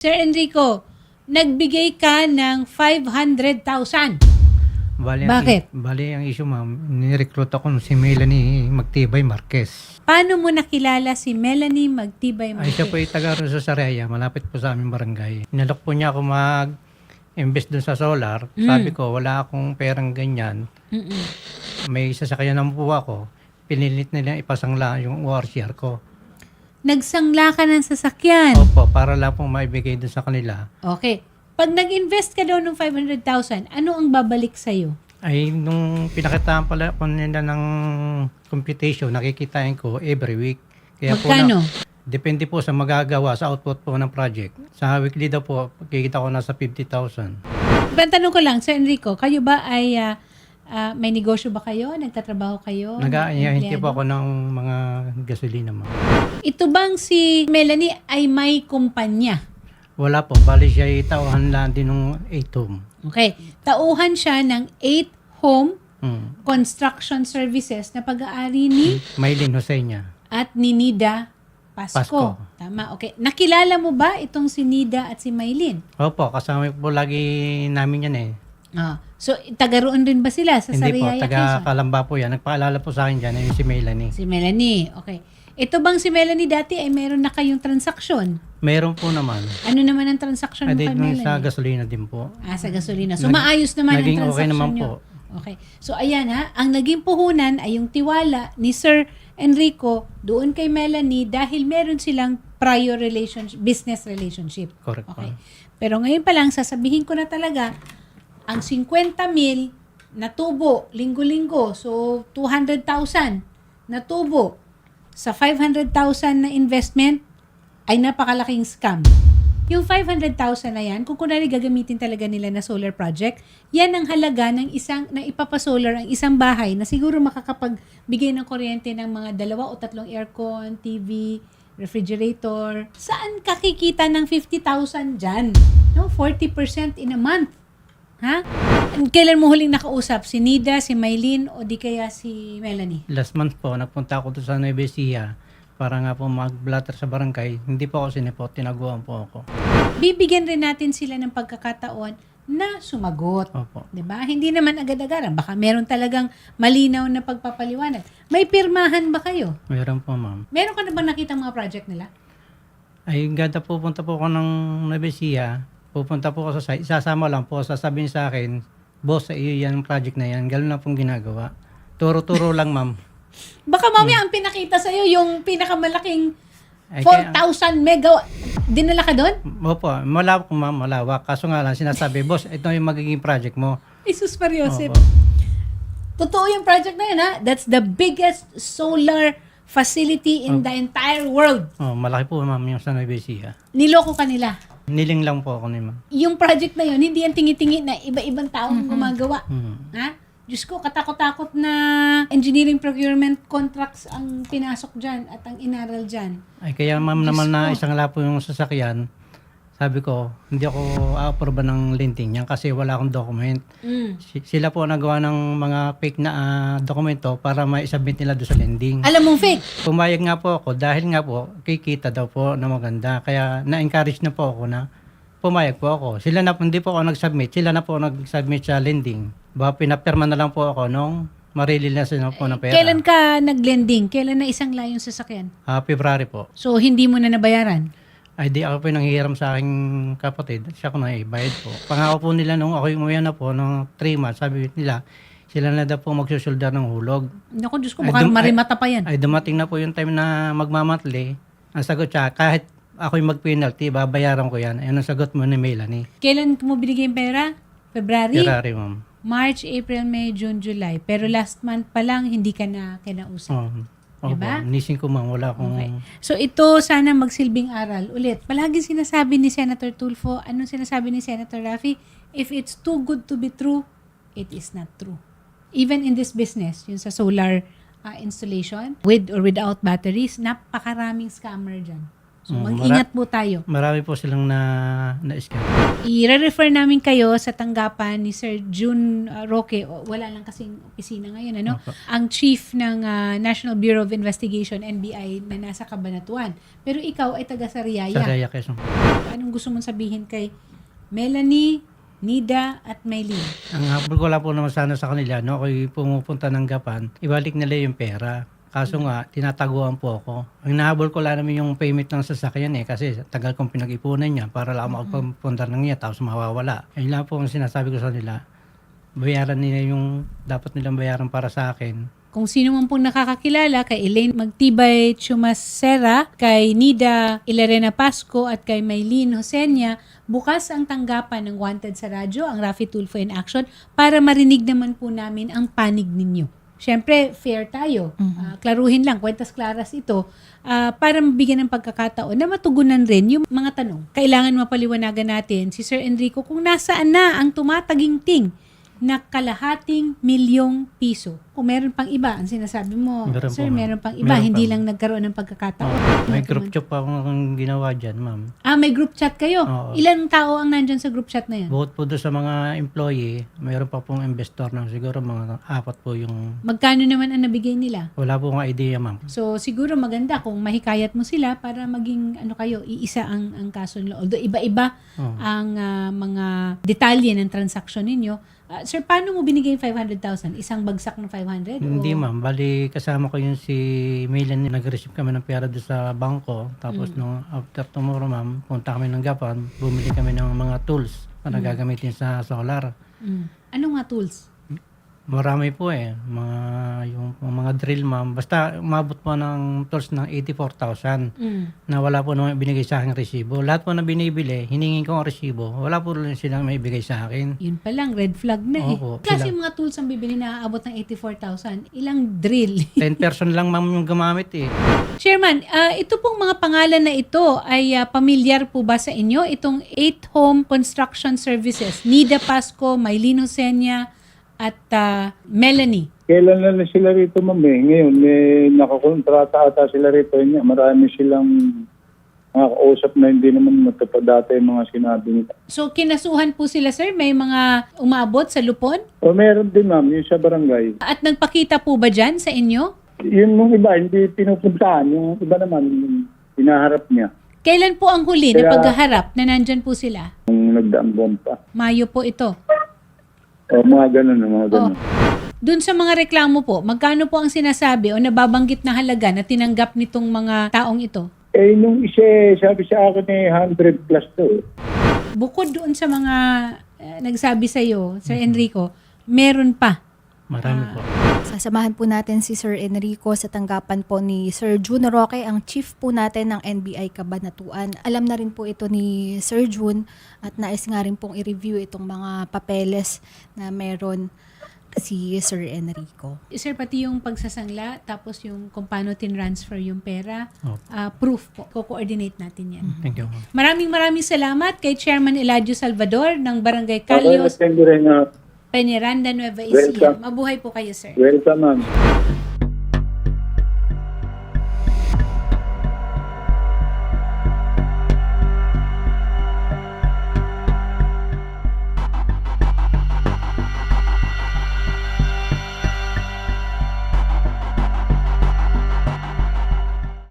Sir Enrico, nagbigay ka ng 500,000. Bakit? Bali, ang issue ma'am, nirecruit ako si Melanie Magtibay Marquez. Paano mo nakilala si Melanie Magtibay Ay, siya Marquez? po ay taga ron sa Saraya, malapit po sa aming barangay. Inalok po niya ako mag-invest dun sa solar. Sabi ko, wala akong perang ganyan. Mm-mm. May sasakyan ng buwa ko. Pinilit nila ipasangla yung ORCR ko. Nagsangla ka ng sasakyan. Opo, para lang pong maibigay dun sa kanila. Okay. Pag nag-invest ka daw ng 500,000, ano ang babalik sa'yo? Ay, nung pinakitaan pala ko nila ng computation, nakikitain ko every week. Kaya Magkano? Depende po sa magagawa, sa output po ng project. Sa weekly daw po, kikita ko nasa 50,000. Tanong ko lang, Sir Enrico, kayo ba ay may negosyo ba kayo? Nagtatrabaho kayo? Nag-aahinti Empleyado? po ako ng mga gasolina mo. Ito bang si Melanie ay may kumpanya? Wala po, bali siya itauhan lang din ng 8 home. Okay. Tauhan siya ng 8 home construction services na pag-aari ni Maylin Hosenia. at ni Nida Pasco. Pasco. Tama, okay. Nakilala mo ba itong si Nida at si Maylin? Opo, kasama po lagi namin yan eh. So, taga roon rin ba sila sa Hindi po, Sariaya, taga Quezon? Kalamba po yan. Nagpaalala po sa akin dyan, ayun si Melanie. Si Melanie, okay. Ito bang si Melanie dati ay meron na kayong transaksyon? Meron po naman. Ano naman ang transaksyon mo Ay, kay dito Melanie? sa gasolina din po. Sa gasolina. So, maayos naman ang Naging okay transaksyon naman nyo. po. Okay. So, ayan ang naging puhunan ay yung tiwala ni Sir Enrico doon kay Melanie dahil meron silang prior business relationship. Correct Okay. po. Pero ngayon pa lang, sasabihin ko na talaga, ang 50,000 na tubo, linggo-linggo, so 200,000 na tubo sa 500,000 na investment ay napakalaking scam. Yung 500,000 na yan, kung kunwari gagamitin talaga nila na solar project, yan ang halaga ng na ipapasolar ang isang bahay na siguro makakapagbigay ng kuryente ng mga 2 o 3 aircon, TV, refrigerator. Saan kakikita ng 50,000 dyan? No? 40% in a month. Ha? Kailan mo huling nakausap? Si Nida, si Maylin, o di kaya si Melanie? Last month po, nagpunta ako doon sa Nueva Ecija para nga po mag-blatter sa barangay. Hindi po ako sinipot, tinaguan po ako. Bibigyan rin natin sila ng pagkakataon na sumagot. Opo. 'Di ba? Hindi naman agad-agaran. Baka meron talagang malinaw na pagpapaliwanag. May pirmahan ba kayo? Meron po, ma'am. Meron ka na bang nakita mga project nila? Ay, ganda pupunta po ako ng Nueva Ecija. Pupunta po ako sa site. Isasama lang po. Sasabihin sa akin, boss, sa iyo yan, project na yan. Gano'n na pong ginagawa. Turo-turo lang, ma'am. Baka mamaya ang pinakita sa'yo yung pinakamalaking Ay, 4,000 megawatt. Dinala ka doon? Opo, malawak, ma'am, malawak. Kaso nga lang, sinasabi, boss, ito yung magiging project mo. Jesus Mariosep. Opo. Totoo yung project na yun, ha? That's the biggest solar facility in the entire world. Oh, malaki po, ma'am, yung sa Nueva Ecija. Niloko ka nila. Niling lang po ako ni ma'am. Yung project na yun, hindi yan tingi-tingi na iba-ibang taong gumagawa. Hmm. Ha? Diyos ko, katakot-takot na engineering procurement contracts ang pinasok dyan at ang inaral dyan. Ay, kaya ma'am Diyos naman na ko. isang lapo yung sasakyan, sabi ko, hindi ako a-approve ng lending niyan kasi wala akong document. Sila po nagawa ng mga fake na dokumento para ma-submit nila doon sa lending. Alam mong fake. Pumayag nga po ako dahil nga po kikita daw po na maganda. Kaya na-encourage na po ako na pumayag po ako. Sila na hindi po ako nag-submit. Sila na po nag-submit sa lending. Pinapirma na lang po ako nung marililas na po ng pera. Kailan ka nag-lending? Kailan na isang layong sasakyan? February po. So, hindi mo na nabayaran? Ay di ako po yung nanghihiram sa aking kapatid. Siya ko na bayad po. Pangako po nila nung ako umuwi na po ng 3 months. Sabi nila, sila na daw po magsusulda ng hulog. Naku, Diyos ko, Ay, baka marimata pa yan. Ay dumating na po yung time na magmamatli. Ang sagot siya, kahit ako yung mag-penalty, babayaran ko yan. Ayun ang sagot mo ni Melanie. Kailan mo binigay yung pera? February? Ferrari, ma'am. March, April, May, June, July. Pero last month pa lang, hindi ka na kinausap. Diba? Nising ko, ma'am. Wala akong... Okay. So ito sana magsilbing aral. Ulit, palagi sinasabi ni Senator Tulfo, anong sinasabi ni Senator Raffy? If it's too good to be true, it is not true. Even in this business, yung sa solar installation, with or without batteries, napakaraming scammer dyan. So mag-ingat po tayo. Marami po silang na-scam. I-refer namin kayo sa tanggapan ni Sir June Roque. Wala lang kasing opisina ngayon, ano? Opo. Ang chief ng National Bureau of Investigation, NBI, na nasa Cabanatuan. Pero ikaw ay taga Sariaya. Sariaya, Quezon. Anong gusto mong sabihin kay Melanie, Nida, at Maylene? Ang habol ko lang po naman sana sa kanila, no, ako'y pumupunta ng Gapan, ibalik nila yung pera. Kaso nga, tinataguan po ako. Ang nahabol ko lang naman yung payment ng sasakyan kasi tagal kong pinag-ipunan niya para lang makapagpundar ng niya tapos mawawala. Ayun lang po ang sinasabi ko sa nila. Bayaran nila yung dapat nilang bayaran para sa akin. Kung sino man pong nakakakilala kay Elaine Magtibay Chumasera, kay Nida Ilerena Pasco at kay Maylene Josenia, bukas ang tanggapan ng Wanted sa radyo, ang Rafi Tulfo in Action, para marinig naman po namin ang panig ninyo. Siyempre, fair tayo. Klaruhin lang, kwentas klaras ito, para mabigyan ng pagkakataon na matugunan rin yung mga tanong. Kailangan mapaliwanagan natin si Sir Enrico kung nasaan na ang tumataginting na ₱250,000. Kung meron pang iba, ang sinasabi mo, Meron sir, po, ma'am. meron pang iba, Meron hindi pa. lang nagkaroon ng pagkakataon. May group chat pa akong ginawa dyan, ma'am. May group chat kayo? Oo. Ilang tao ang nandyan sa group chat na yan? Bukod po doon sa mga employee, mayroon pa pong investor na siguro mga 4 po yung Magkano naman ang nabigay nila? wala po akong idea, ma'am. So, siguro maganda kung mahikayat mo sila para maging, kayo, iisa ang kaso nila. Although, iba-iba Oo. ang mga detalye ng transaction ninyo. Sir, paano mo binigay yung 500,000? Isang bagsak ng 500? Hindi, O- ma'am. Bali, kasama ko yung si Milan. Nag-receive kami ng pera doon sa bangko. Tapos, nung after tomorrow, ma'am, punta kami ng Gapan. Bumili kami ng mga tools na gagamitin sa solar. Ano nga tools? Marami po yung mga drill, ma'am. Basta umabot po ng tools ng 84,000 na wala po naman binigay sa akin resibo. Lahat po na binibili, hiningin ko ang resibo. Wala po rin silang may ibigay sa akin. Yun pa lang, red flag na Opo, Kasi sila. mga tools ang bibili na aabot ng 84,000. Ilang drill? 10 person lang, ma'am, yung gumamit Chairman, ito pong mga pangalan na ito ay pamilyar po ba sa inyo? Itong 8 Home Construction Services, Nida Pasco, Maylene Josenia, at Melanie. Kailan na sila rito, ma'am? Ngayon, nakakontrata ata sila rito. Marami silang nakakausap na hindi naman matupad dati yung mga sinabi nila. So, kinasuhan po sila, sir? May mga umabot sa lupon? O meron din, ma'am, yung sa barangay. At nagpakita po ba dyan sa inyo? Yun mong iba, hindi pinupuntahan. Yung iba naman, yung hinaharap niya. Kailan po ang huli na Kaya- paghaharap na nandyan po sila? Yung nagdaang buwan pa. Mayo po ito. O mga ganun, mga ganun. Doon sa mga reklamo po, magkano po ang sinasabi o nababanggit na halaga na tinanggap nitong mga taong ito? Nung isa, sabi sa akin 100 plus to. Bukod doon sa mga nagsabi sa iyo, Sir Enrico, meron pa. Marami po. Sasamahan po natin si Sir Enrico sa tanggapan po ni Sir June Roque, ang chief po natin ng NBI Cabanatuan. Alam na rin po ito ni Sir June at nais nga rin pong i-review itong mga papeles na meron si Sir Enrico. Sir, pati yung pagsasangla, tapos yung kung paano tinransfer yung pera, Opo. proof po. Ko-coordinate natin yan. Thank you, ma'am. Maraming salamat kay Chairman Eladio Salvador ng Barangay Okay, Calios, thank you rin. Peñaranda, Nueva Ecija. Welcome. Mabuhay po kayo, sir. Welcome, ma'am.